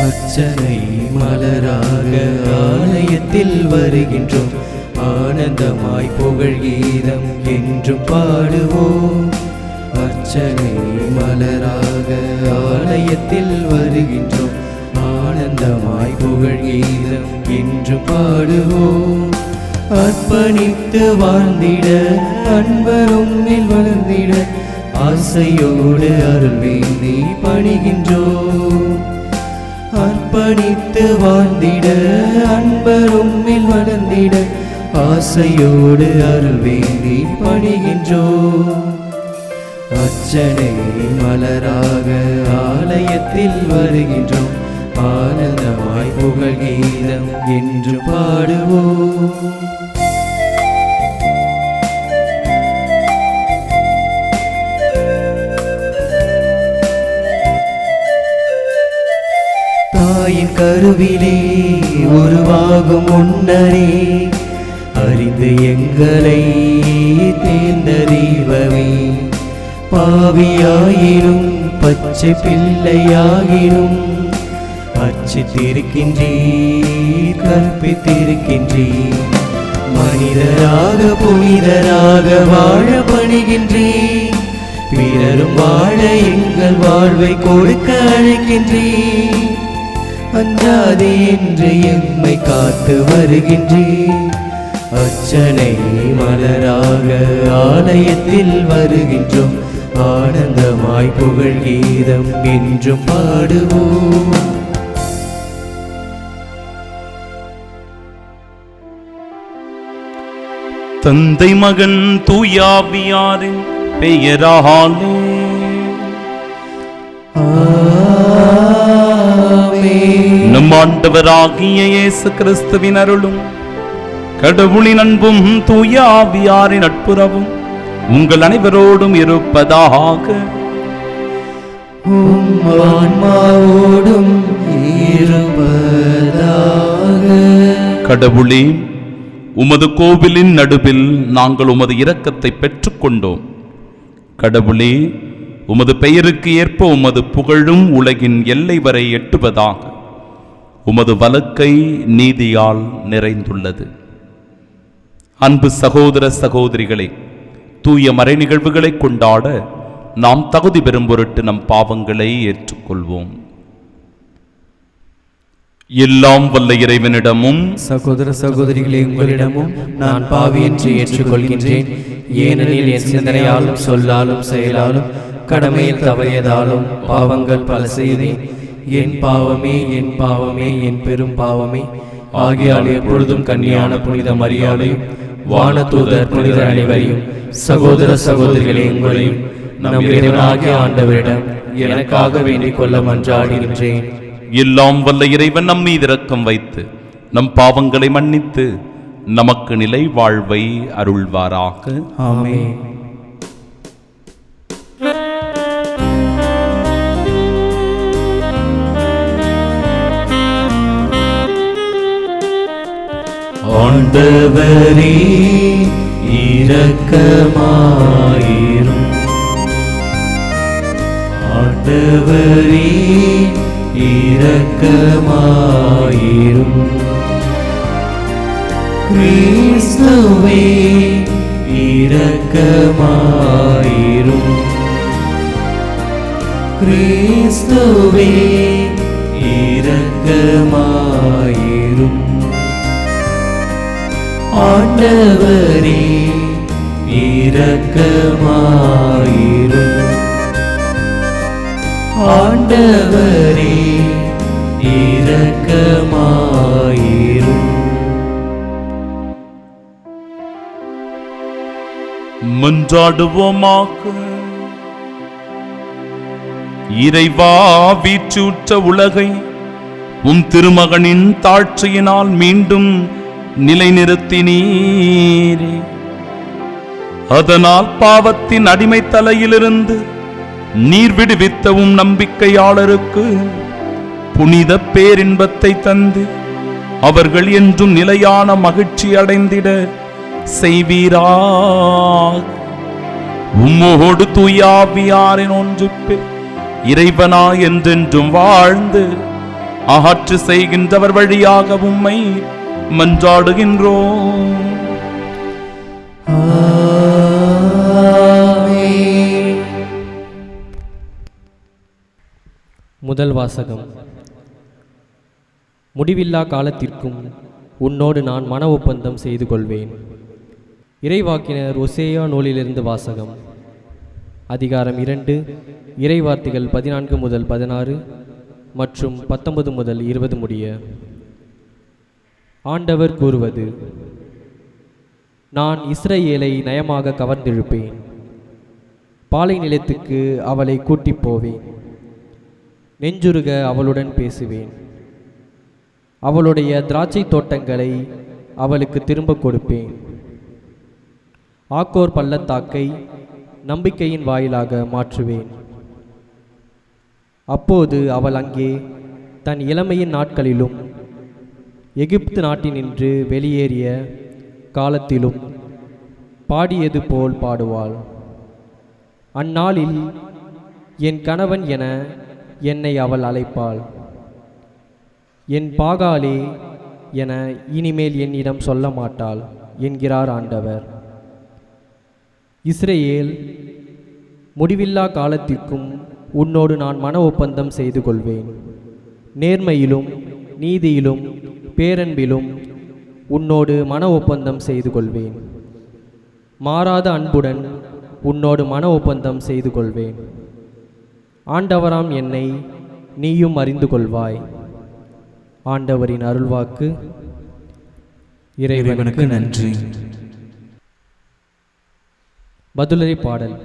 அர்ச்சனை மலராக ஆலயத்தில் வருகின்றோம், ஆனந்தமாய் புகழ் கீதம் என்றும் பாடுவோம். அர்ச்சனை மலராக ஆலயத்தில் வருகின்றோம், ஆனந்தமாய் புகழ் கீதம் என்றும் பாடுவோம். அர்ப்பணித்து வாழ்ந்திட அன்பரும் வளர்ந்திட ஆசையோடு அருள் வேண்டி பணிகின்றோம். அர்ப்பணித்து வாழ்ந்திட அன்பரும் வளர்ந்திட ஆசையோடு அருள் வேண்டி பணிகின்றோம். அர்ச்சனை மலராக ஆலயத்தில் வருகின்றோம், ஆனந்தமாய் புகழ் கீதம் என்று பாடுவோம். தாயின் கருவிலே உருவாகும் முன்னரே அறிந்து எங்களை தேர்ந்தறிவவே, பாவியாயினும் பச்சை பிள்ளையாகினும் அர்ச்சித்திருக்கின்றீர், கற்பித்திருக்கின்றீர். மனிதராக புனிதராக வாழ பணிகின்றீர், பிறரும் வாழ எங்கள் வாழ்வை கொடுக்க அழைக்கின்றீர். அஞ்சாதே என்று எம்மை காத்து வருகின்றீர். அர்ச்சனை மலராக ஆலயத்தில் வருகின்றோம், ஆனந்தமாய் புகழ் கீதம் என்றும் பாடுவோம். தந்தை மகன் தூயாவியாரின் பெயராலே நம் ஆண்டவராகிய இயேசு கிறிஸ்துவின் அருளும் கடவுளின் அன்பும் தூய ஆவியாரின் நட்புறவும் உங்கள் அனைவரோடும் இருப்பதாக. ஆன்மாவோடும் இருப்பதாக. கடவுளே, உமது கோவிலின் நடுவில் நாங்கள் உமது இரக்கத்தை பெற்றுக்கொண்டோம். கடவுளே, உமது பெயருக்கு ஏற்ப உமது புகழும் உலகின் எல்லை வரை எட்டுவதாக. உமது வலக்கை நீதியால் நிறைந்துள்ளது. அன்பு சகோதர சகோதரிகளே, தூய மறை நிகழ்வுகளை கொண்டாட நாம் தகுதி பெறும் பொருட்டு நம் பாவங்களை ஏற்றுக்கொள்வோம். எல்லாம் வல்ல இறைவனிடமும் சகோதர சகோதரிகளே, உங்களிடமும் நான் பாவி என்று ஏற்றுக்கொள்கின்றேன். ஏனெனில் என் சிந்தனையாலும் சொல்லாலும் செயலாலும் கடமையில் தவறியதாலும் பாவங்கள் பல செய்தேன். என் பாவமே, என் பாவமே, என் பெரும் பாவமே. ஆகையால் எப்பொழுதும் கன்னியான புனித மரியாதையும் வானதூதர் புனிதர் அனைவரையும் சகோதர சகோதரிகளே உங்களையும் நம் இறைவனாகிய ஆண்டவரிடம் எனக்காக வேண்டிக் கொள்ள மன்றாடுகின்றேன். எல்லாம் வல்ல இறைவன் நம் மீது இரக்கம் வைத்து நம் பாவங்களை மன்னித்து நமக்கு நிலை வாழ்வை அருள்வாராக. ஆமென். ஆண்டவரே இரக்கமாயிரும். ஆண்டவரே இரக்கமாயிரும். கிறிஸ்துவே இரக்கமாயிரும். கிறிஸ்துவே இரக்கமாயிரும். ஆண்டவரே இரக்கமாயிரும். ஆண்டவரே இரக்கமாயிரும். மன்றாடுவோமாக. இறைவா, வீற்றூற்ற உலகை உம் திருமகனின் தாழ்ச்சியினால் மீண்டும் நிலைநிறுத்தினீரே. அதனால் பாவத்தின் அடிமை தலையிலிருந்து நீர் விடுவித்தவும் நம்பிக்கையாளருக்கு புனித பேரின்பத்தை தந்து அவர்கள் என்றும் நிலையான மகிழ்ச்சி அடைந்திட செய்வீராக. உம்மோடு தூயாவியாரின் ஒன்றுப்பு இறைவனா என்றென்றும் வாழ்ந்து ஆற்று செய்கின்றவர் வழியாக உம்மை மன்றாடுகின்றோம். முதல் வாசகம். முடிவில்லா காலத்திற்கும் உன்னோடு நான் மன ஒப்பந்தம் செய்து கொள்வேன். இறைவாக்கினர் ஒசேயா நூலிலிருந்து வாசகம். அதிகாரம் 2, இறைவார்த்தைகள் 14 முதல் 16 மற்றும் 19 முதல் 20 முடிய. ஆண்டவர் கூறுவது: நான் இஸ்ரவேலை நயமாக கவர்ந்திழுப்பேன், பாலை நிலத்துக்கு அவளை கூட்டிப் போவேன், நெஞ்சுருக அவளுடன் பேசுவேன், அவளுடைய திராட்சை தோட்டங்களை அவளுக்கு திரும்ப கொடுப்பேன், ஆக்கோர் பள்ளத்தாக்கை நம்பிக்கையின் வாயிலாக மாற்றுவேன். அப்போது அவள் அங்கே தன் இளமையின் நாட்களிலும் எகிப்து நாட்டினின்று வெளியேறிய காலத்திலும் பாடியது போல் பாடுவாள். அந்நாளில் என் கணவன் என என்னை அவள் அழைப்பாள். என் பாகாலே என இனிமேல் என்னிடம் சொல்ல மாட்டாள் என்கிறார் ஆண்டவர். இஸ்ரவேல், முடிவில்லா காலத்திற்கும் உன்னோடு நான் மன ஒப்பந்தம் செய்து கொள்வேன். நேர்மையிலும் நீதியிலும் பேரன்பிலும் உன்னோடு மன ஒப்பந்தம் செய்து கொள்வேன். மாறாத அன்புடன் உன்னோடு மன ஒப்பந்தம் செய்து கொள்வேன். ஆண்டவராம் என்னை நீயும் அறிந்து கொள்வாய். ஆண்டவரின் அருள்வாக்கு. இறைவனுக்கு நன்றி. பதிலுரை பாடல்.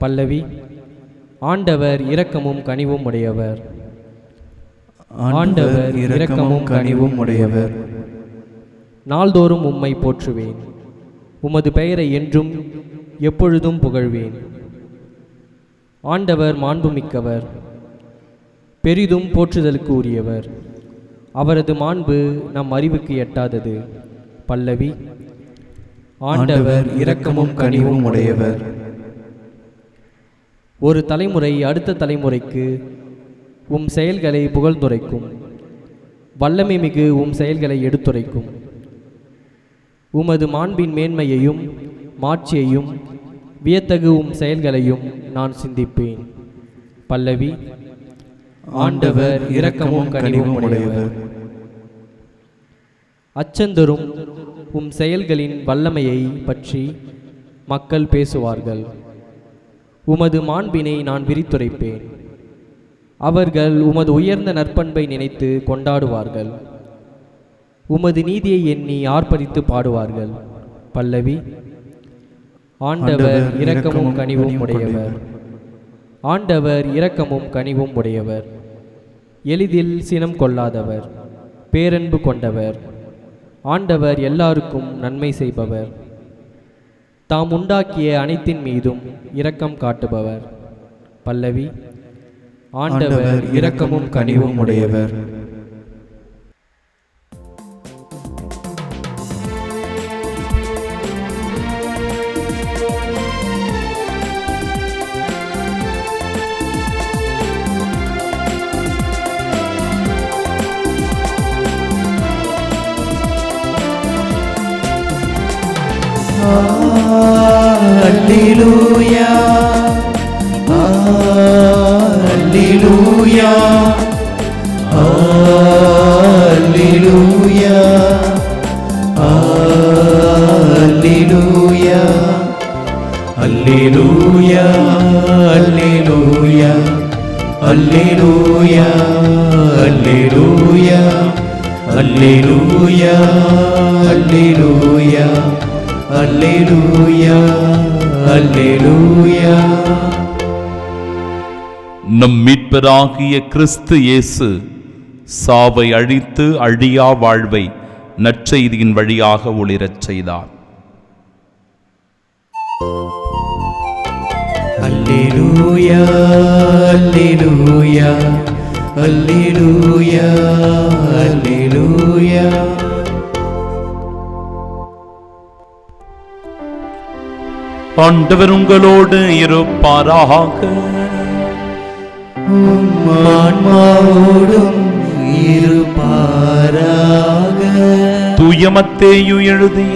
பல்லவி. ஆண்டவர் இரக்கமும் கனிவும் உடையவர். ஆண்டவர் இரக்கமும் கனிவும் உடையவர். நாள்தோறும் உம்மை போற்றுவேன், உமது பெயரை என்றும் எப்பொழுதும் புகழ்வேன். ஆண்டவர் மாண்புமிக்கவர், பெரிதும் போற்றுதலுக்கு உரியவர். அவரது மாண்பு நம் அறிவுக்கு எட்டாதது. பல்லவி. ஆண்டவர் இரக்கமும் கனிவும் உடையவர். ஒரு தலைமுறை அடுத்த தலைமுறைக்கு உம் செயல்களை புகழ்ந்துரைக்கும். வல்லமை மிகு உம் செயல்களை எடுத்துரைக்கும். உமது மாண்பின் மேன்மையையும் மாட்சியையும் வியத்தகு உம் செயல்களையும் நான் சிந்திப்பேன். பல்லவி. ஆண்டவர் இரக்கமும் கனிவும் உடையவர். அச்சந்தரும் உம் செயல்களின் வல்லமையை பற்றி மக்கள் பேசுவார்கள். உமது மாண்பினை நான் விரித்துரைப்பேன். அவர்கள் உமது உயர்ந்த நற்பண்பை நினைத்து கொண்டாடுவார்கள். உமது நீதியை எண்ணி ஆர்ப்பரித்து பாடுவார்கள். பல்லவி. ஆண்டவர் இரக்கமும் கனிவும் உடையவர். ஆண்டவர் இரக்கமும் கனிவும் உடையவர். எளிதில் சினம் கொள்ளாதவர், பேரன்பு கொண்டவர். ஆண்டவர் எல்லாருக்கும் நன்மை செய்பவர். தாம் உண்டாக்கிய அனைத்தின் மீதும் இரக்கம் காட்டுபவர். பல்லவி. ஆண்டவர் இரக்கமும் கனிவும் உடையவர். Alleluia, Alleluia, Alleluia, Alleluia, Alleluia, Alleluia, Alleluia, Alleluia, Alleluia, Alleluia, Alleluia, Alleluia. நம் மீட்பராகிய கிறிஸ்து இயேசு சாவை அழித்து அழியா வாழ்வை நற்செய்தியின் வழியாக ஒளிரச் செய்தார். Alleluia, Alleluia, Alleluia, Alleluia. ஆண்டவர் உங்களோடு இருப்பாராக. ஆன்மாவோடும் இருப்பாராக. தூய மத்தேயு எழுதிய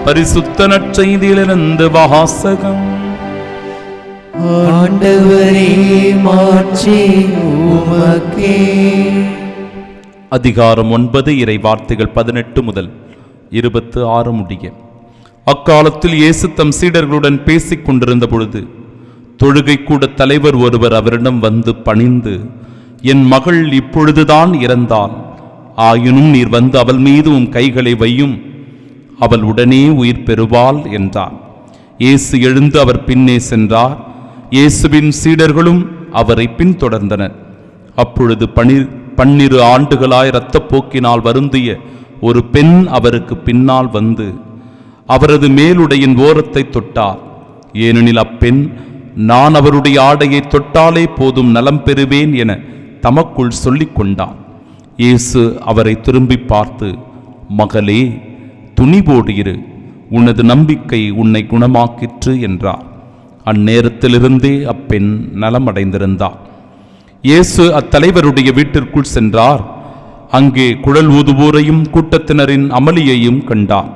பரிசுத்த நற்செய்தியிலிருந்து வாசகம். ஆண்டவரே, மாட்சி உமக்கே. அதிகாரம் 9, இறை வார்த்தைகள் 18 முதல் 26 முடிய. அக்காலத்தில் இயேசு தம் சீடர்களுடன் பேசிக் கொண்டிருந்த பொழுது தொழுகை கூட தலைவர் ஒருவர் அவரிடம் வந்து பணிந்து, என் மகள் இப்பொழுதுதான் இறந்தாள், ஆயினும் நீர் வந்து அவள் மீது உம் கைகளை வையும், அவள் உடனே உயிர் பெறுவாள் என்றார். இயேசு எழுந்து அவர் பின்னே சென்றார். இயேசுவின் சீடர்களும் அவரை பின்தொடர்ந்தனர். அப்பொழுது 12 ஆண்டுகளாய் இரத்தப்போக்கினால் வருந்திய ஒரு பெண் அவருக்கு பின்னால் வந்து அவரது மேலுடையின் ஓரத்தை தொட்டார். ஏனெனில் அப்பெண், நான் அவருடைய ஆடையை தொட்டாலே போதும் நலம் பெறுவேன் என தமக்குள் சொல்லிக் கொண்டார். இயேசு அவரை திரும்பி பார்த்து, மகளே, துணிவோடு இரு, உனது நம்பிக்கை உன்னை குணமாக்கிற்று என்றார். அந்நேரத்திலிருந்தே அப்பெண் நலமடைந்திருந்தார். இயேசு அத்தலைவருடைய வீட்டிற்குள் சென்றார். அங்கே குழல் ஊதுவோரையும் கூட்டத்தினரின் அமளியையும் கண்டார்.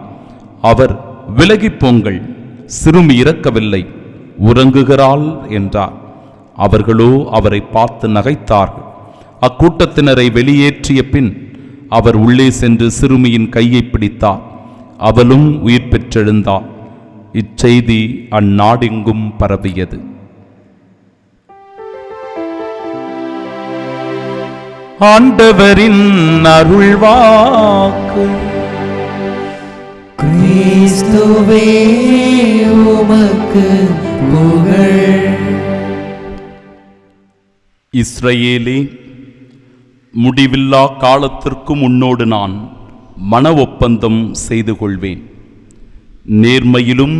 அவர், விலகிப் போங்கள், சிறுமி இறக்கவில்லை, உறங்குகிறாள் என்றார். அவர்களோ அவரை பார்த்து நகைத்தார்கள். அக்கூட்டத்தினரை வெளியேற்றிய பின் அவர் உள்ளே சென்று சிறுமியின் கையை பிடித்தார். அவளும் உயிர் பெற்றெழுந்தாள். இச்செய்தி அந்நாடெங்கும் பரவியது. ஆண்டவரின் அருள்வாக்கு. கிறிஸ்துவே, உமக்கு புகழ். இஸ்ரவேலே, முடிவில்லா காலத்திற்கு முன்னோடு நான் மன ஒப்பந்தம் செய்து கொள்வேன். நேர்மையிலும்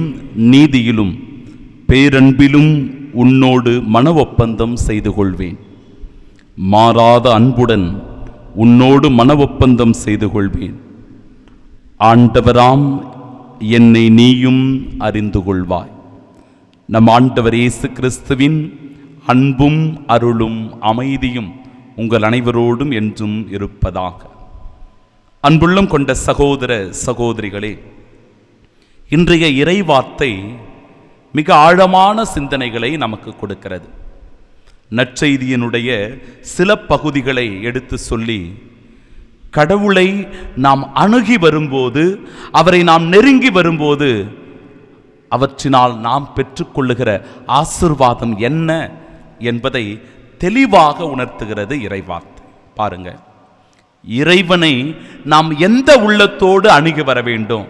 நீதியிலும் பேரன்பிலும் உன்னோடு மன ஒப்பந்தம் செய்து கொள்வேன். மாறாத அன்புடன் உன்னோடு மன ஒப்பந்தம் செய்து கொள்வேன். ஆண்டவராம் என்னை நீயும் அறிந்து கொள்வாய். நம் ஆண்டவர் இயேசு கிறிஸ்துவின் அன்பும் அருளும் அமைதியும் உங்கள் அனைவரோடும் என்றும் இருப்பதாக. அன்புள்ளம் கொண்ட சகோதர சகோதரிகளே, இன்றைய இறைவார்த்தை மிக ஆழமான சிந்தனைகளை நமக்கு கொடுக்கிறது. நற்செய்தியினுடைய சில பகுதிகளை எடுத்து சொல்லி, கடவுளை நாம் அணுகி வரும்போது, அவரை நாம் நெருங்கி வரும்போது அவற்றினால் நாம் பெற்றுக்கொள்ளுகிற ஆசீர்வாதம் என்ன என்பதை தெளிவாக உணர்த்துகிறது இறைவார்த்தை. பாருங்க, இறைவனை நாம் எந்த உள்ளத்தோடு அணுகி வர வேண்டும்?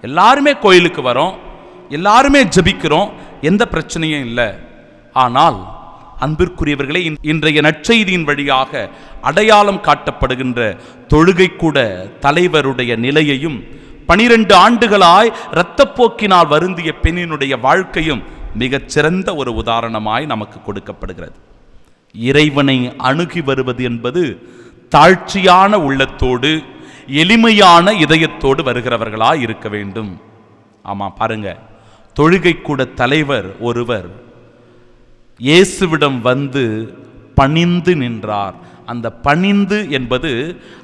எல்லாருமே கோயிலுக்கு வரோம், எல்லாருமே ஜெபிக்கிறோம், எந்த பிரச்சனையும் இல்லை. ஆனால் அன்பிற்குரியவர்களே, இன்றைய நற்செய்தியின் வழியாக அடையாளம் காட்டப்படுகின்ற தொழுகை கூட தலைவருடைய நிலையையும் 12 ஆண்டுகளாய் இரத்தப்போக்கினால் வருந்திய பெண்ணினுடைய வாழ்க்கையும் மிகச் சிறந்த ஒரு உதாரணமாய் நமக்கு கொடுக்கப்படுகிறது. இறைவனை அணுகி வருவது என்பது தாழ்ச்சியான உள்ளத்தோடு எளிமையான இதயத்தோடு வருகிறவர்களாய் இருக்க வேண்டும். ஆமா, பாருங்க, தொழுகை கூட தலைவர் ஒருவர் இயேசுவிடம் வந்து பணிந்து நின்றார். அந்த பணிந்து என்பது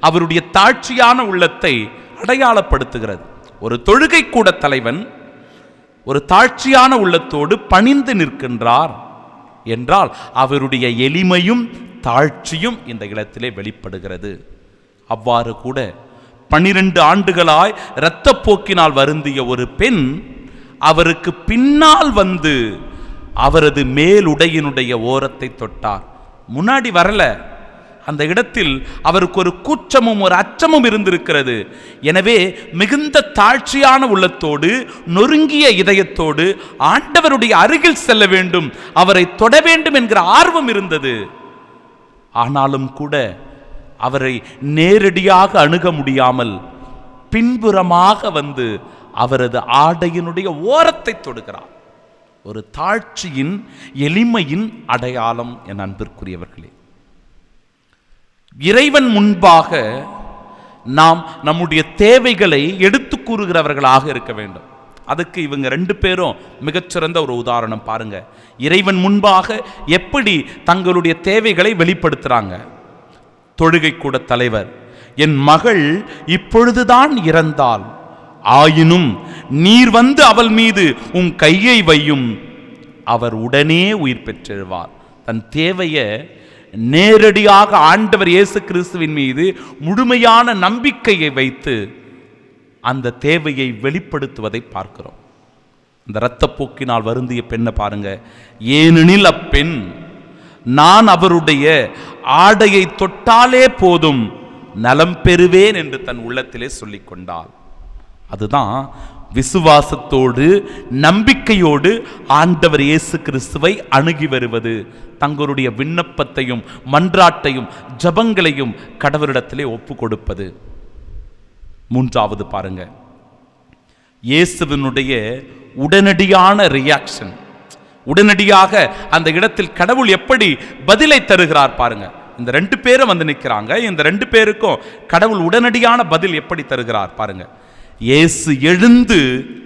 அவருடைய தாழ்ச்சியான உள்ளத்தை அடையாளப்படுத்துகிறது. ஒரு தொழுகை கூட தலைவன் ஒரு தாழ்ச்சியான உள்ளத்தோடு பணிந்து நிற்கின்றார் என்றால் அவருடைய எளிமையும் தாழ்ச்சியும் இந்த இடத்திலே வெளிப்படுகிறது. அவ்வாறு கூட 12 ஆண்டுகளாய் இரத்தப்போக்கினால் வருந்திய ஒரு பெண் அவருக்கு பின்னால் வந்து அவரது மேலுடையினுடைய ஓரத்தை தொட்டார். முன்னாடி வரல, அந்த இடத்தில் அவருக்கு ஒரு கூச்சமும் ஒரு அச்சமும் இருந்திருக்கிறது. எனவே மிகுந்த தாழ்ச்சியான உள்ளத்தோடு நொறுங்கிய இதயத்தோடு ஆண்டவருடைய அருகில் செல்ல வேண்டும், அவரை தொட வேண்டும் என்கிற ஆர்வம் இருந்தது. ஆனாலும் கூட அவரை நேரடியாக அணுக முடியாமல் பின்புறமாக வந்து அவரது ஆடையினுடைய ஓரத்தை தொடுகிறார். ஒரு தாழ்ச்சியின் எளிமையின் அடையாளம் என் அன்பிற்குரியவர்களே. இறைவன் முன்பாக நாம் நம்முடைய தேவைகளை எடுத்து கூறுகிறவர்களாக இருக்க வேண்டும். அதுக்கு இவங்க 2 பேரும் மிகச்சிறந்த ஒரு உதாரணம். பாருங்க, இறைவன் முன்பாக எப்படி தங்களுடைய தேவைகளை வெளிப்படுத்துறாங்க. தொழுகை கூட தலைவர், என் மகள் இப்பொழுதுதான் இறந்தாள், ஆயினும் நீர் வந்து அவள் மீது உன் கையை வையும், அவர் உடனே உயிர் பெற்றெழுவார். தன் தேவையை நேரடியாக ஆண்டவர் இயேசு கிறிஸ்துவின் மீது முழுமையான நம்பிக்கையை வைத்து அந்த தேவையை வெளிப்படுத்துவதை பார்க்கிறோம். அந்த இரத்தப்போக்கினால் வருந்திய பெண்ணை பாருங்க. ஏனெனில் அப்பெண், நான் அவருடைய ஆடையை தொட்டாலே போதும் நலம் பெறுவேன் என்று தன் உள்ளத்திலே சொல்லிக் கொண்டாள். அதுதான் விசுவாசத்தோடு நம்பிக்கையோடு ஆண்டவர் இயேசு கிறிஸ்துவை அணுகி வருவது, தங்களுடைய விண்ணப்பத்தையும் மன்றாட்டையும் ஜபங்களையும் கடவுளிடத்திலே ஒப்பு கொடுப்பது. மூன்றாவது பாருங்க, இயேசுவினுடைய உடனடியான ரியாக்ஷன். உடனடியாக அந்த இடத்தில் கடவுள் எப்படி பதிலை தருகிறார் பாருங்க. இந்த 2 பேரும் வந்து நிற்கிறாங்க. இந்த 2 பேருக்கும் கடவுள் உடனடியான பதில் எப்படி தருகிறார் பாருங்க. இயேசு எழுந்து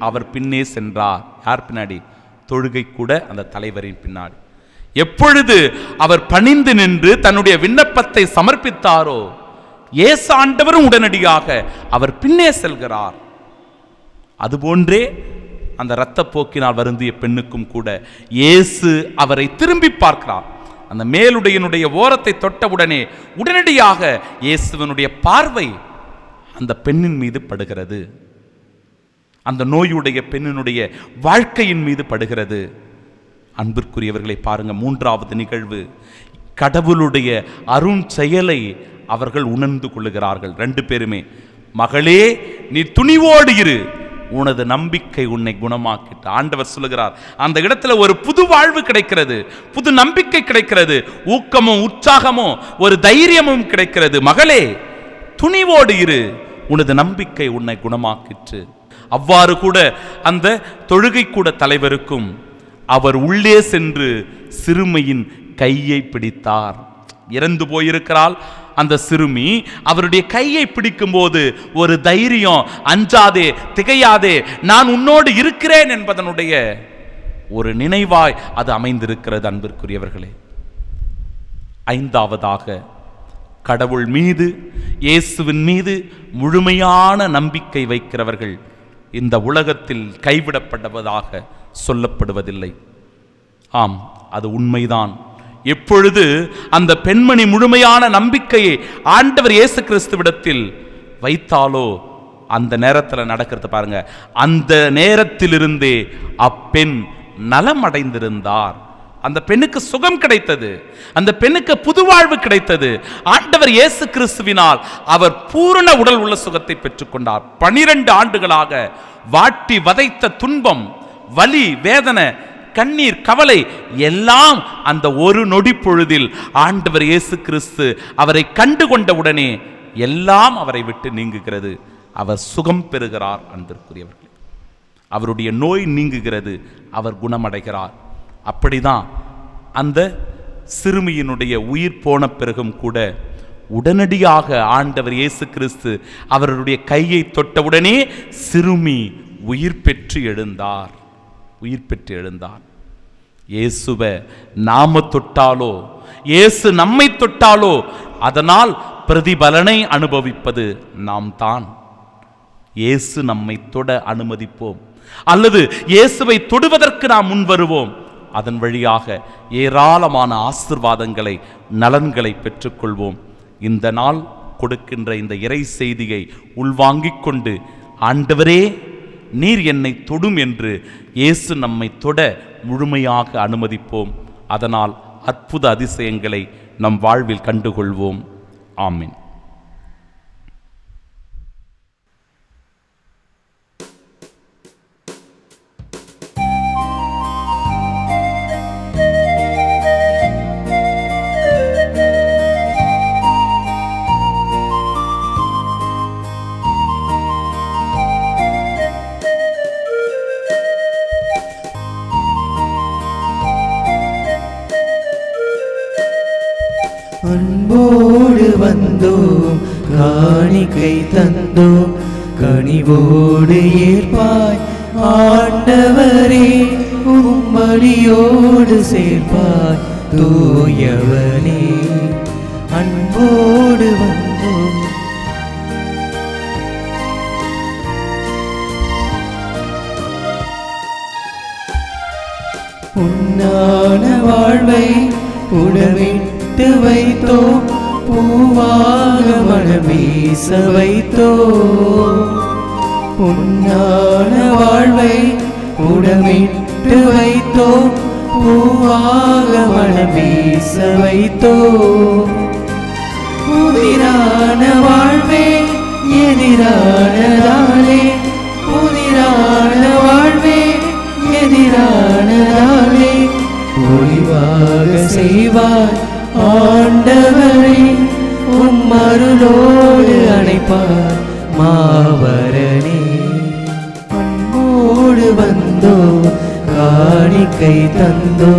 அவர் பின்னே சென்றார். யார் பின்னாடி? தொழுகை கூட அந்த தலைவரின் பின்னாடி. எப்பொழுது அவர் பணிந்து நின்று தன்னுடைய விண்ணப்பத்தை சமர்ப்பித்தாரோ, இயேசு ஆண்டவரும் உடனடியாக அவர் பின்னே செல்கிறார். அதுபோன்றே அந்த இரத்தப்போக்கினால் வருந்திய பெண்ணுக்கும் கூட இயேசு அவரை திரும்பி பார்க்கிறார். அந்த மேலுடையினுடைய ஓரத்தை தொட்டவுடனே உடனடியாக இயேசுவினுடைய பார்வை அந்த பெண்ணின் மீது படுகிறது. அந்த நோயுடைய பெண்ணினுடைய வாழ்க்கையின் மீது படுகிறது. அன்பிற்குரியவர்களை பாருங்க, மூன்றாவது நிகழ்வு, கடவுளுடைய அருண் செயலை அவர்கள் உணர்ந்து கொள்ளுகிறார்கள். 2 பேருமே, மகளே நீ துணிவோடு இரு, உனது நம்பிக்கை உன்னை குணமாக்கிட்டு. ஆண்டவர் சொல்லுகிறார், அந்த இடத்துல ஒரு புது வாழ்வு கிடைக்கிறது, புது நம்பிக்கை கிடைக்கிறது, ஊக்கமும் உற்சாகமும் ஒரு தைரியமும் கிடைக்கிறது. மகளே துணிவோடு இரு, உனது நம்பிக்கை உன்னை குணமாக்கிற்று. அவ்வாறு கூட அந்த தொழுகை கூட தலைவருக்கும் அவர் உள்ளே சென்று சிறுமியின் கையை பிடித்தார். இறந்து போயிருக்கிறாள் அந்த சிறுமி. அவருடைய கையை பிடிக்கும் போது ஒரு தைரியம், அஞ்சாதே திகையாதே, நான் உன்னோடு இருக்கிறேன் என்பதனுடைய ஒரு நினைவாய் அது அமைந்திருக்கிறது. அன்பிற்குரியவர்களே, ஐந்தாவதாக, கடவுள் மீது, இயேசுவின் மீது முழுமையான நம்பிக்கை வைக்கிறவர்கள் இந்த உலகத்தில் கைவிடப்படுவதாக சொல்லப்படுவதில்லை. ஆம், அது உண்மைதான். எப்பொழுது அந்த பெண்மணி முழுமையான நம்பிக்கையை ஆண்டவர் இயேசு கிறிஸ்துவிடத்தில் வைத்தாலோ, அந்த நேரத்தில் நடக்கிறது பாருங்க. அந்த நேரத்திலிருந்தே அப்பெண் நலம் அடைந்திருந்தார். அந்த பெண்ணுக்கு சுகம் கிடைத்தது, அந்த பெண்ணுக்கு புது வாழ்வு கிடைத்தது. ஆண்டவர் இயேசு கிறிஸ்துவினால் அவர் பூரண உடல் உள்ள சுகத்தை பெற்றுக்கொண்டார். 12 ஆண்டுகளாக வாட்டி வதைத்த துன்பம், வலி, வேதனை, கண்ணீர், கவலை எல்லாம் அந்த ஒரு நொடி பொழுதில் ஆண்டவர் இயேசு கிறிஸ்து அவரை கண்டுகொண்ட உடனே எல்லாம் அவரை விட்டு நீங்குகிறது. அவர் சுகம் பெறுகிறார். அன்பிற்குரியவர்களே, அவருடைய நோய் நீங்குகிறது, அவர் குணமடைகிறார். அப்படிதான் அந்த சிறுமியினுடைய உயிர் போன பிறகும் கூட உடனடியாக ஆண்டவர் இயேசு கிறிஸ்து அவருடைய கையை தொட்டவுடனே சிறுமி உயிர் பெற்று எழுந்தார். உயிர் பெற்று எழுந்தார். இயேசுவை நாம தொட்டாலோ, இயேசு நம்மை தொட்டாலோ, அதனால் பிரதிபலனை அனுபவிப்பது நாம் தான். இயேசு நம்மை தொட அனுமதிப்போம், அல்லது இயேசுவை தொடுவதற்கு நாம் முன் வருவோம். அதன் வழியாக ஏராளமான ஆசீர்வாதங்களை, நலன்களை பெற்றுக்கொள்வோம். இந்த நாள் கொடுக்கின்ற இந்த இறை செய்தியை உள்வாங்கிக் கொண்டு, ஆண்டவரே நீர் என்னை தொடும் என்று இயேசு நம்மை தொட முழுமையாக அனுமதிப்போம். அதனால் அற்புத அதிசயங்களை நம் வாழ்வில் கண்டுகொள்வோம். ஆமென். அன்போடு வந்தோம், காணிக்கை தந்தோம், கனிவோடு ஏற்பாய் ஆண்டவரே, உம்மடியோடு சேர்ப்பாய் தூயவனே. அன்போடு வந்தோம். உன்னான வாழ்வை உடவிட்டு வைத்தோ, பூவாக மனமீச வைத்தோ. உன்னான வாழ்வை உடவிட்டு வைத்தோ, பூவாக மனமீச வைத்தோ. புதிரான வாழ்வே எதிரானதாலே, புதிரான வாழ்வே எதிரானதாலே, ஒளிவாக செய்வார் ஆண்டவரே, உம்மருளோடு அணைப்பார் மாவரனே. அன்போடு வந்தோ, காணிக்கை தந்தோ,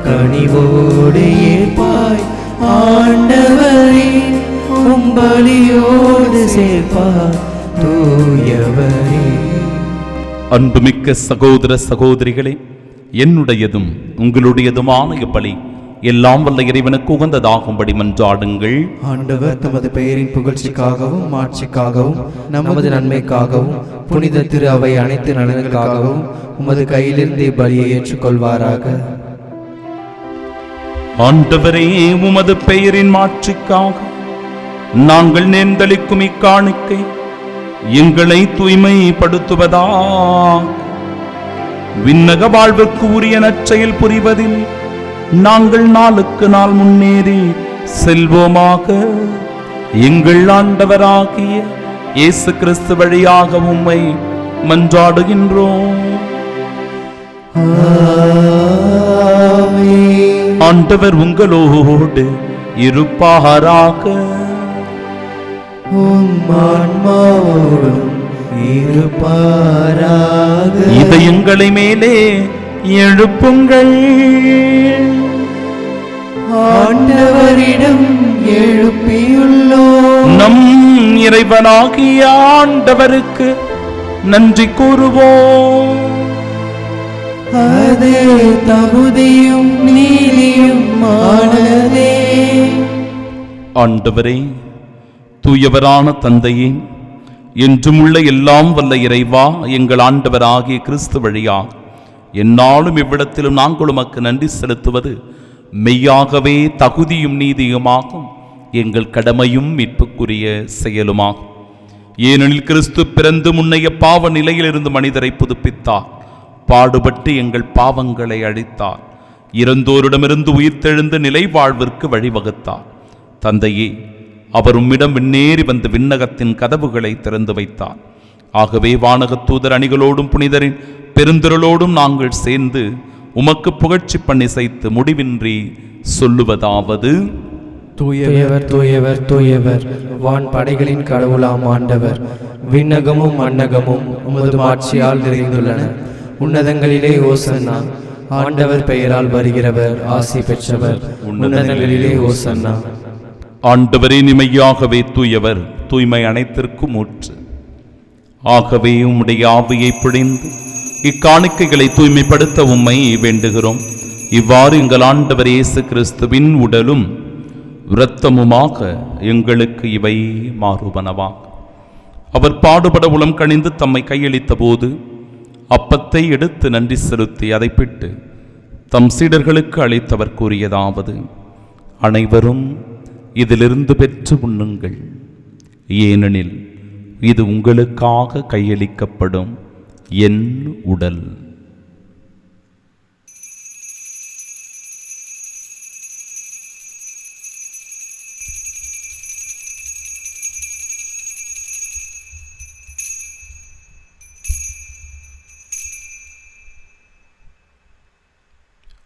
கனிவோடு ஏற்பாய் ஆண்டவரே, உம்பலியோடு சேர்ப்பார் தூயவரே. அன்புமிக்க சகோதர சகோதரிகளே, என்னுடையதும் உங்களுடையதுமான இப்பலி எல்லாம் வல்ல இறைவனுக்கு உகந்ததாகும்படி மன்றாடுங்கள். ஆண்டவர் தமது பெயரின் புகழ்ச்சிக்காகவும் மாட்சிக்காகவும் நமது நன்மைக்காகவும் புனித திரு அவை அனைத்து நலனுக்காகவும் உமது கையிலிருந்து பலியை ஏற்றுக்கொள்வாராக. ஆண்டவரே, உமது பெயரின் மாட்சிக்காக நாங்கள் நேர்ந்தளிக்கும் இக்காணிக்கை எங்களை தூய்மைப்படுத்துவதா, விண்ணக வாழ்வுக்கு உரிய நற்செயல் புரிவதில் நாங்கள் நாளுக்கு நாள் முன்னேறி செல்வோமாக. எங்கள் ஆண்டவராகிய இயேசு கிறிஸ்து வழியாக உம்மை மன்றாடுகின்றோம். ஆண்டவர் உங்களோடு இருப்பாராக. இதயங்களை மேலே எழுப்புங்கள். ஆண்டவரிடம் எழுப்பியுள்ளோம். நம் இறைவனாகிய ஆண்டவருக்கு நன்றி கூறுவோம். அது தகுதியும் நீதியும் ஆனதே. ஆண்டவரே, தூயவரான தந்தையே, என்றும் உள்ள எல்லாம் வல்ல இறைவா, எங்கள் ஆண்டவராகிய கிறிஸ்து வழியா எந்நாளும் இவ்விடத்திலும் நாங்கள் உமக்கு நன்றி செலுத்துவது மெய்யாகவே தகுதியும் நீதியுமாகும், எங்கள் கடமையும் மீட்புக்குரிய செயலுமாகும். ஏனெனில் கிறிஸ்து பிறந்து முன்னைய பாவ நிலையிலிருந்து மனிதரை புதுப்பித்தார், பாடுபட்டு எங்கள் பாவங்களை அழித்தார், இறந்தோரிடமிருந்து உயிர்த்தெழுந்து நிலை வாழ்விற்கு வழிவகுத்தார். தந்தையே, அவர் உம்மிடம் விண்ணேறி வந்து விண்ணகத்தின் கதவுகளை திறந்து வைத்தார். ஆகவே வானகத் தூதர் அணிகளோடும் புனிதரின் பெருந்திரளோடும் நாங்கள் சேர்ந்து உமக்கு புகழ்ச்சி பண்ணி செய்து முடிவின்றி சொல்லுவதாவது: தூயவர் தூயவர் தூயவர், வான் படைகளின் கடவுளாம் ஆண்டவர், விண்ணகமும் மண்ணகமும் உமது ஆட்சியால் நிறைந்துள்ளன. உன்னதங்களிலே ஓசன்னா, ஆண்டவர் பெயரால் வருகிறவர் ஆசி பெற்றவர். உன்னதங்களிலே ஓசன்னா. ஆண்டவரே, நிமையாகவே தூயவர், தூய்மை அனைத்திற்கும் ஊற்று. ஆகவே உம்முடைய ஆவியை பிழிந்து இக்காணிக்கைகளை தூய்மைப்படுத்த உம்மை வேண்டுகிறோம். இவ்வாறு எங்கள் ஆண்டவர் இயேசு கிறிஸ்துவின் உடலும் இரத்தமுமாக எங்களுக்கு இவை மாறுபனவா. அவர் பாடுபட உளம் கனிந்து தம்மை கையளித்த போது அப்பத்தை எடுத்து நன்றி செலுத்தி அதை பிட்டு தம் சீடர்களுக்கு அளித்தவர் கூறியதாவது: அனைவரும் இதிலிருந்து பெற்று உண்ணுங்கள், ஏனெனில் இது உங்களுக்காக கையளிக்கப்படும் என் உடல்.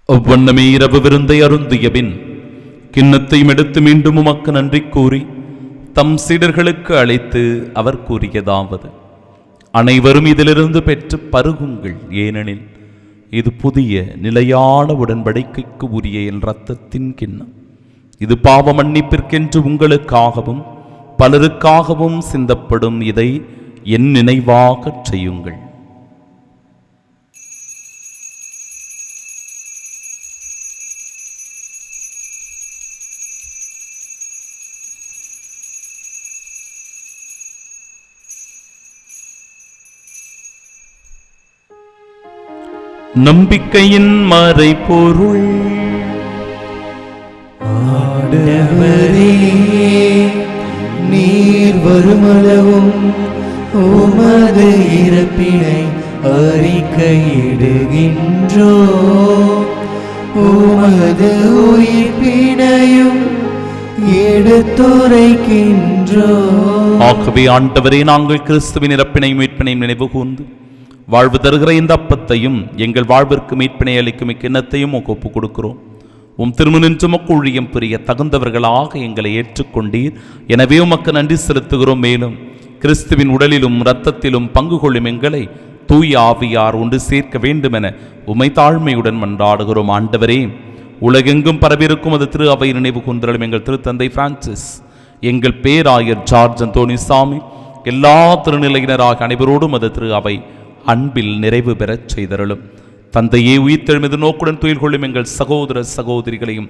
அவ்வண்ணமே இரவு விருந்தை அருந்திய பின் கிண்ணத்தையும் எடுத்து மீண்டும் உமக்கு நன்றி கூறி தம் சீடர்களுக்கு அழைத்து அவர் கூறியதாவது: அனைவரும் இதிலிருந்து பெற்று பருகுங்கள், ஏனெனில் இது புதிய நிலையான உடன்படிக்கைக்கு உரிய என் இரத்தத்தின் கிண்ணம். இது பாவ மன்னிப்பிற்கென்று உங்களுக்காகவும் பலருக்காகவும் சிந்தப்படும். இதை என் நினைவாகச் செய்யுங்கள். நம்பிக்கையின் மறைபொருள். ஆண்டவரே, நீர் வருமளவும் உமது இறப்பினை அறிக்கையிடுகின்றோ, உமது உயிர்ப்பினையும் எடுத்துரைக்கின்றோ. ஆகவே ஆண்டவரே, நாங்கள் கிறிஸ்துவின் இறப்பினையும் மீட்பினையும் நினைவு கூர்ந்து வாழ்வு தருகிற இந்த அப்பத்தையும் எங்கள் வாழ்விற்கு மீட்பினை அளிக்கும் இக்கிண்ணத்தையும் ஒப்புக் கொடுக்கிறோம். உம் திருமணின்று உமக்கு ஊழியம் புரிய தகுந்தவர்களாக எங்களை ஏற்றுக்கொண்டீர். எனவே உமக்கு நன்றி செலுத்துகிறோம். மேலும் கிறிஸ்துவின் உடலிலும் இரத்தத்திலும் பங்கு கொள்ளும் எங்களை தூய ஆவியார் ஒன்று சேர்க்க வேண்டுமென உமை தாழ்மையுடன் மன்றாடுகிறோம். ஆண்டவரே, உலகெங்கும் பரவிருக்கும் அது திரு அவை நினைவு கூர்ந்தருளும். எங்கள் திருத்தந்தை பிரான்சிஸ், எங்கள் பேராயர் ஜார்ஜ் அந்தோனிசாமி, எல்லா திருநிலையினராக அனைவரோடும் அது திரு அவை அன்பில் நிறைவு பெறச் செய்தருளும். தந்தையே, உயிர்த்தெழுமது நோக்குடன் துயில் கொள்ளும் எங்கள் சகோதர சகோதரிகளையும்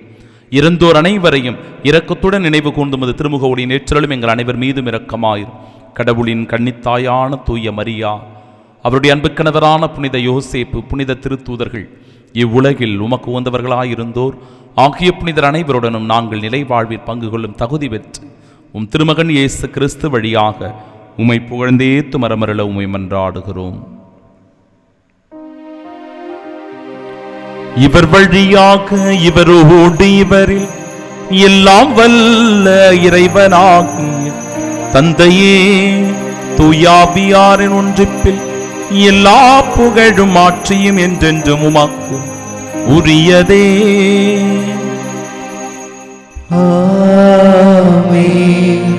இறந்தோர் அனைவரையும் இரக்கத்துடன் நினைவு கூர்ந்துமது திருமுக ஒளியின் ஏற்றலும் எங்கள் அனைவர் மீதும் இரக்கமாயிரும். கடவுளின் கன்னித்தாயான தூய மரியா, அவருடைய அன்பு கணவரான புனித யோசேப்பு, புனித திருத்தூதர்கள், இவ்வுலகில் உமக்கு உகந்தவர்களாயிருந்தோர் ஆகிய புனிதர் அனைவருடனும் நாங்கள் நிலை வாழ்வில் பங்கு கொள்ளும் தகுதி பெற்று உம் திருமகன் இயேசு கிறிஸ்து வழியாக உம்மை புகழ்ந்தேத்து மரமருள உம்மை மன்றாடுகிறோம். இவர் வழியாக இவரோடு இவரில் எல்லாம் வல்ல இறைவனாகிய தந்தையே, தூயாவியாரின் ஒன்றிப்பில் எல்லா புகழும் ஆட்சியும் என்றென்றும் உமக்கு உரியதே. ஆமென்,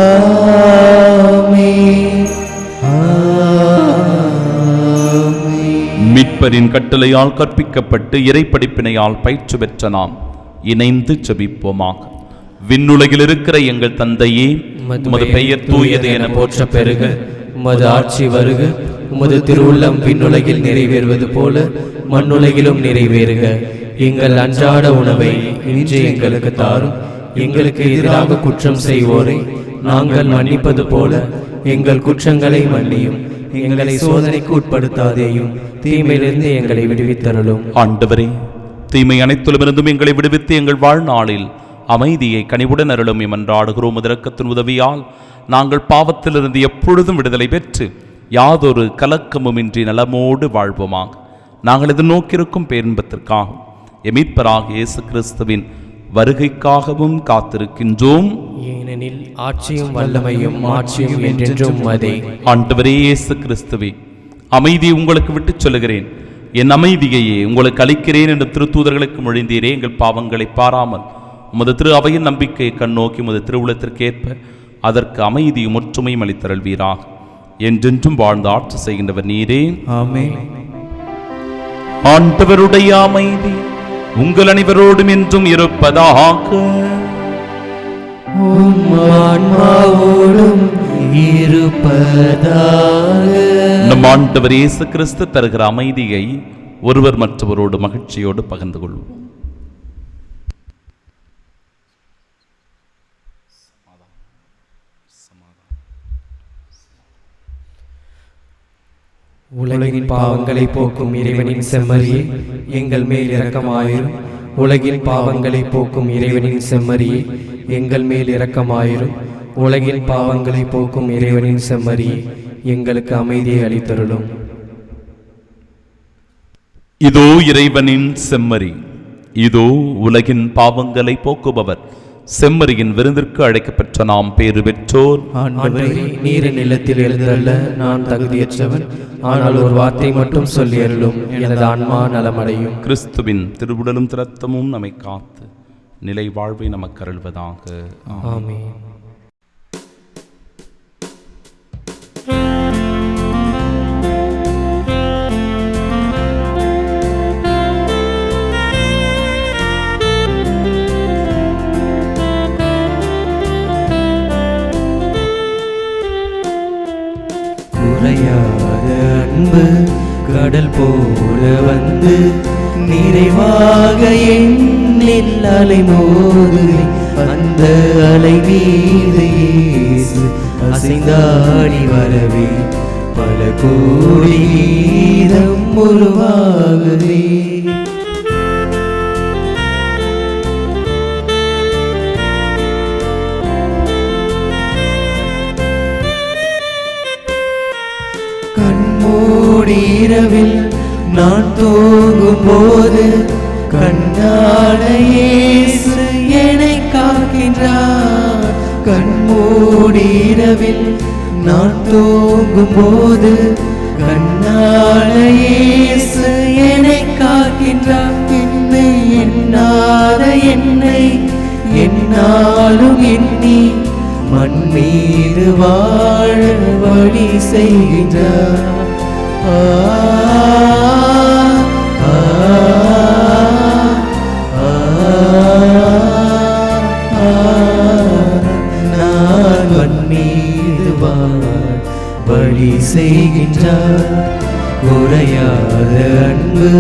ஆமென், ஆமென். மீட்பரின் கட்டளையால் கற்பிக்கப்பட்டு இறைப்படிப்பினையால் பயிற்சி பெற்ற நாம் இணைந்து ஜெபிப்போமாக. விண்ணுலகில் இருக்கிற எங்கள் தந்தையே, உமது பெயர் தூயது என போற்ற பெருக, உமது ஆட்சி வருக, உமது திருவுள்ளம் விண்ணுலகில் நிறைவேறுவது போல மண்ணுலகிலும் நிறைவேறுக. எங்கள் அன்றாட உணவை இன்று எங்களுக்கு தாரும். எங்களுக்கு எதிராக குற்றம் செய்வோரை நாங்கள் மன்னிப்பது போல எங்கள் குற்றங்களை மன்னியும். எங்களை சோதனைக்கு உட்படுத்தாதேயும், தீமையிலிருந்து எங்களை விடுவித்தருளும். ஆண்டவரே, தீமை அனைத்திலுமிருந்தும் எங்களை விடுவித்து எங்கள் வாழ்நாளில் அமைதியை கனிவுடன் அருளும் என்றாடுகிறோம். இரக்கத்தின் உதவியால் நாங்கள் பாவத்திலிருந்து எப்பொழுதும் விடுதலை பெற்று யாதொரு கலக்கமுமின்றி நலமோடு வாழ்வோமாக. நாங்கள் எதிர்நோக்கியிருக்கும் பேரின்பத்திற்காகவும் எமீட்பராக இயேசு கிறிஸ்துவின் வருகைக்காகவும் காத்திருக்கின்றோம். ஏனெனில் ஆட்சியும் வல்லமையும் மாட்சியும் என்றென்றும் உமதே. ஆண்டவரே இயேசு கிறிஸ்துவே, அமைதியை உங்களுக்கு விட்டுச் சொல்லுகிறேன், என் அமைதியையே உங்களுக்கு அளிக்கிறேன் என்று திருத்தூதர்களுக்கு மொழிந்தீரே. எங்கள் பாவங்களை பாராமல் உமது திரு அவையின் நம்பிக்கையை கண்ணோக்கி உமது திருவுளத்திற்கேற்ப அதற்கு அமைதியும் ஒற்றுமையும் அளித்தருள்வீராக. என்றென்றும் வாழ்ந்து ஆட்சி செய்கின்றவர் நீரே. ஆமென். ஆண்டவருடைய அமைதி உங்கள் அனைவரோடும் என்றும் இருப்பதாக. உம் ஆன்மாவோடும் இருப்பதாக. நம் ஆண்டவர் இயேசு கிறிஸ்து தருகிற அமைதியை ஒருவர் மற்றவரோடு மகிழ்ச்சியோடு பகிர்ந்து கொள்வோம். உலகின் பாவங்களை போக்கும் இறைவனின் செம்மறியே, எங்கள் மேல் இரக்கமாயிரும். உலகின் பாவங்களை போக்கும் இறைவனின் செம்மறியே, எங்கள் மேல் இரக்கமாயிரும். உலகின் பாவங்களை போக்கும் இறைவனின் செம்மறியே, எங்களுக்கு அமைதியை அளித்தருளும். இதோ இறைவனின் செம்மறி, இதோ உலகின் பாவங்களை போக்குபவர். செம்மறியின் விருந்திற்கு அழைக்கப்பெற்ற நாம் பேறு பெற்றோர். ஆண்டவரே, நீரின் நிலத்தில் எழுந்தருள நான் தகுதியற்றவன். ஆனால் ஒரு வார்த்தை மட்டும் சொல்லி அருளும், எனது ஆன்மா நலமடையும். கிறிஸ்துவின் திருவுடலும் இரத்தமும் நம்மை காத்து நிலை வாழ்வை நமக்கு அருள்வதாக. ஆமென். குறையாத அன்பு கடல் போல வந்து நிறைவாக எண்ணில் அலை மோதுகை. அந்த அலை மீது இயேசு அசைந்தாடி வரவே பல கோடி கீதம் உருவாகுதே. கண்மூடி இரவில் நான் தூங்கும் போது கண்ணான இயேசு என்னை காக்கின்றார். கண்மூடி இரவில் நான் தூங்கும் போது கண்ணான இயேசு என்னை காக்கின்றார். என்னை எண்ணாத என்னை என்னாலும் எண்ணி மண் மீது வாழ வழி செய்கின்றார். நான் மண் மீது வாழ வழி செய்கின்றார். குறையாத அன்பு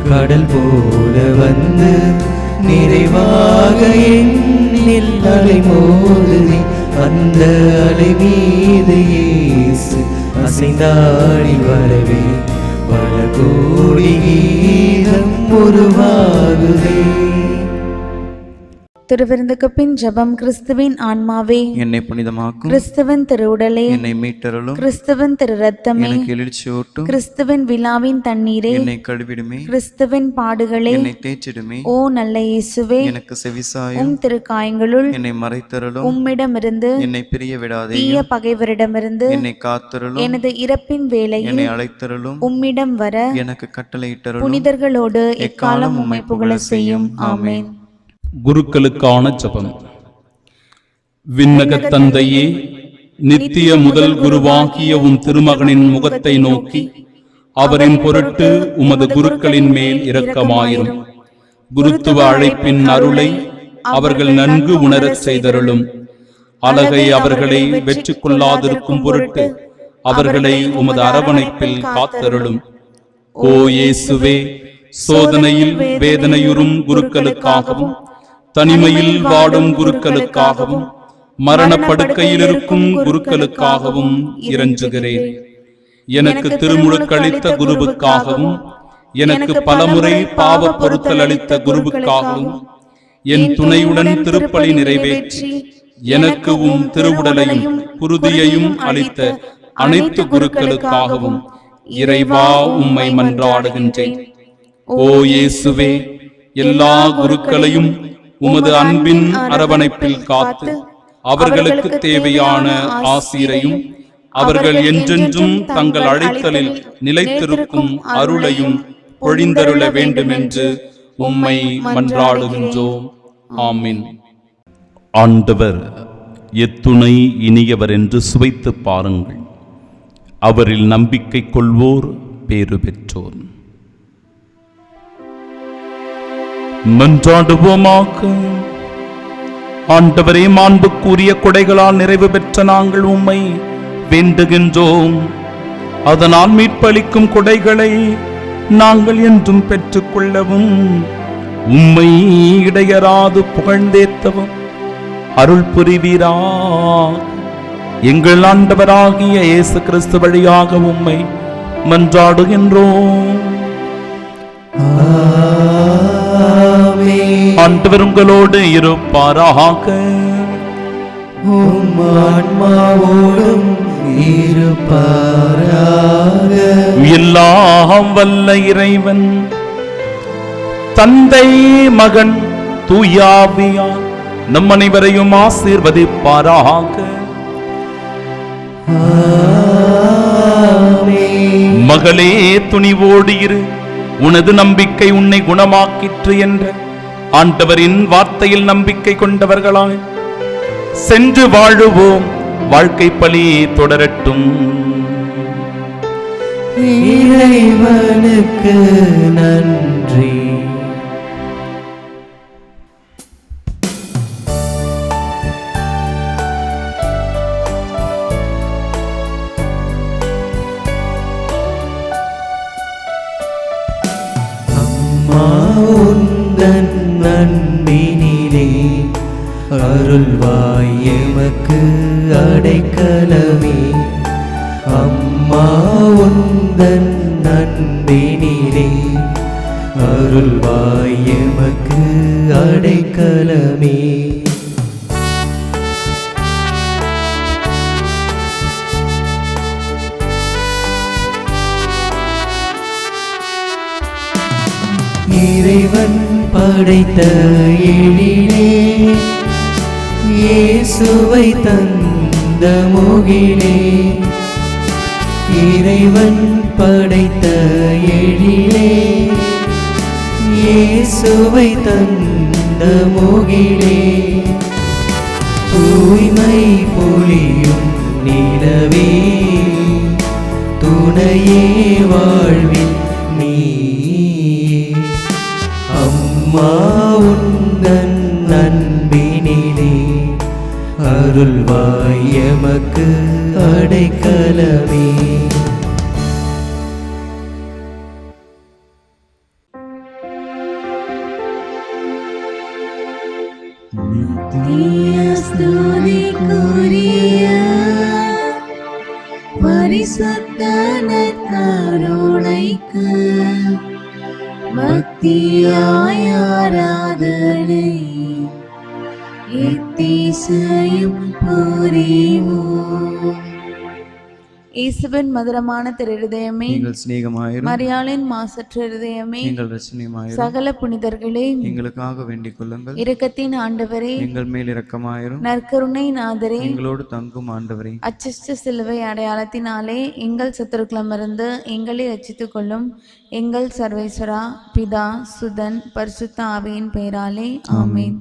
கடல் போல வந்து நிறைவாக எண்ணில் அலை மோதுதே. அந்த அலை மீது இயேசு அசைந்தாடி வரவே பல கோடி கீதம் உருவாகுதே. திருவிருந்துக்கு பின் ஜெபம். கிறிஸ்துவின் ஆன்மாவே என்னை புனிதமாக்கும், கிறிஸ்துவின் திருவுடலே என்னை மீட்டருளும், கிறிஸ்துவின் திரு ரத்தமே எனக்கு எழுச்சியூட்டும், கிறிஸ்துவின் விழாவின் தண்ணீரே என்னை கழுவிடுமே, கிறிஸ்துவின் பாடுகளே என்னை தேய்ச்சிடுமே. ஓ நல்ல இயேசுவே, எனக்கு செவிசாயும், உம் திருக்காயங்களுள் என்னை மறைத்தருளும், உம்மிடமிருந்து என்னை பிரிய விடாதே, தீய பகைவரிடமிருந்து என்னை காத்தருளும், எனது இறப்பின் வேளையில் என்னை அழைத்தருளும், உம்மிடம் வர எனக்கு கட்டளையிட்டருளும். புனிதர்களோடு எக்காலம் உம்மை புகழ செய்யும். ஆமென். குருக்களுக்கான ஜெபம். விண்ணகத் தந்தையே, நித்திய முதல் குருவாகிய உம் திருமகனின் முகத்தை நோக்கி அவரின் பொருட்டு உமது குருக்களின் மேல் இரக்கமாயிரும். குருத்துவ அழைப்பின் அருளை அவர்கள் நன்கு உணரச் செய்தருளும். அழகை அவர்களை வெற்றி கொள்ளாதிருக்கும் பொருட்டு அவர்களை உமது அரவணைப்பில் காத்தருளும். ஓ இயேசுவே, சோதனையில் வேதனையுறும் குருக்களுக்காகவும் தனிமையில் வாடும் குருக்களுக்காகவும் மரணப்படுக்கையில் இருக்கும் குருக்களுக்காகவும் இறைஞ்சுகிறேன். எனக்கு திருமுழுக்களித்த குருவுக்காகவும் எனக்கு பலமுறை பாவ பொருத்தல் அளித்த குருவுக்காகவும் என் துணையுடன் திருப்பலி நிறைவேற்றி எனக்கு உம் திருவுடலையும் குருதியையும் அளித்த அனைத்து குருக்களுக்காகவும் இறைவா உம்மை மன்றாடுகின்றேன். ஓ இயேசுவே, எல்லா குருக்களையும் உமது அன்பின் அரவணைப்பில் காத்து அவர்களுக்கு தேவையான ஆசீரையும் அவர்கள் என்றென்றும் தங்கள் அழைத்தலில் நிலைத்திருக்கும் அருளையும் பொழிந்தருள வேண்டுமென்று உம்மை மன்றாடுகின்றோம். ஆமென். ஆண்டவர் எத்துணை இனியவர் என்று சுவைத்து பாருங்கள். அவரில் நம்பிக்கை கொள்வோர் பேறு பெற்றோர். மன்றாடுவோமாக. ஆண்டவரே, மாண்புக்குரிய கொடைகளால் நிறைவு பெற்ற நாங்கள் உம்மை வேண்டுகின்றோம். அதனால் மீட்பளிக்கும் கொடைகளை நாங்கள் என்றும் பெற்றுக்கொள்ளவும் உம்மை இடையராது புகழ்ந்தேத்தவும் அருள் புரிவீரா. எங்கள் ஆண்டவராகிய இயேசு கிறிஸ்து வழியாக உம்மை மன்றாடுகின்றோம். ஆண்டவர் உங்களோடு இருப்பாராக. உம் ஆன்மாவோடும் இருப்பாராக. எல்லாம் வல்ல இறைவன் தந்தை, மகன், தூயாவியார் நம் அனைவரையும் ஆசீர்வதிப்பாராக. மகளே, துணிவோடு இரு, உனது நம்பிக்கை உன்னை குணமாக்கிற்று என்ற ஆண்டவரின் வார்த்தையில் நம்பிக்கை கொண்டவர்களாய் சென்று வாழுவோம். வாழ்க்கை பலி தொடரட்டும். இறைவனுக்கு நன்றி. உந்தன் நன்பினிலே அருள்வாய் எமக்கு அடைக்கலமே. அம்மா அம்மா உந்தன் அன்பினிலே அருள்வாய் எமக்கு அடைக்கலமே. இறைவன் படைத்த எழிலே இயேசுவை தந்த முகிலே. இறைவன் படைத்த எழிலே இயேசுவை தந்த முகிலே. தூய்மை பொழியும் நிலவே துணையே வாழ்வில் நீயே. அம்மா உந்தன் அன்பினிலே அருள்வாய் எமக்கு அடைக்கலமே. ஸ்துதிக்குரிய பரிசுத்த நற்கருணைக்கு பக்தியாய் ஆராதனை எத்திசையும் புரிவோம். இயேசுவின் மதுரமான திருஹிருதயமே, நீங்கள் சிநேகமாயிரும். மரியாளின் மாசற்ற இருதயமே, நீங்கள் ரட்சணியமாயிரும். சகல புனிதர்களே, எங்களுக்காக வேண்டிக் கொள்ளுங்கள். இரக்கத்தின் ஆண்டவரே, எங்கள் மேல் இரக்கமாயிரும். நற்கருணை நாதரே, எங்களோடு தங்கும் ஆண்டவரே, அச்சிஷ்ட சிலுவை அடையாளத்தினாலே எங்கள் சத்துருக்களமிருந்து எங்களை ரட்சித்துக் கொள்ளும். எங்கள் சர்வேஸ்வரா, பிதா, சுதன், பரிசுத்த ஆவியின் பெயராலே ஆமென்.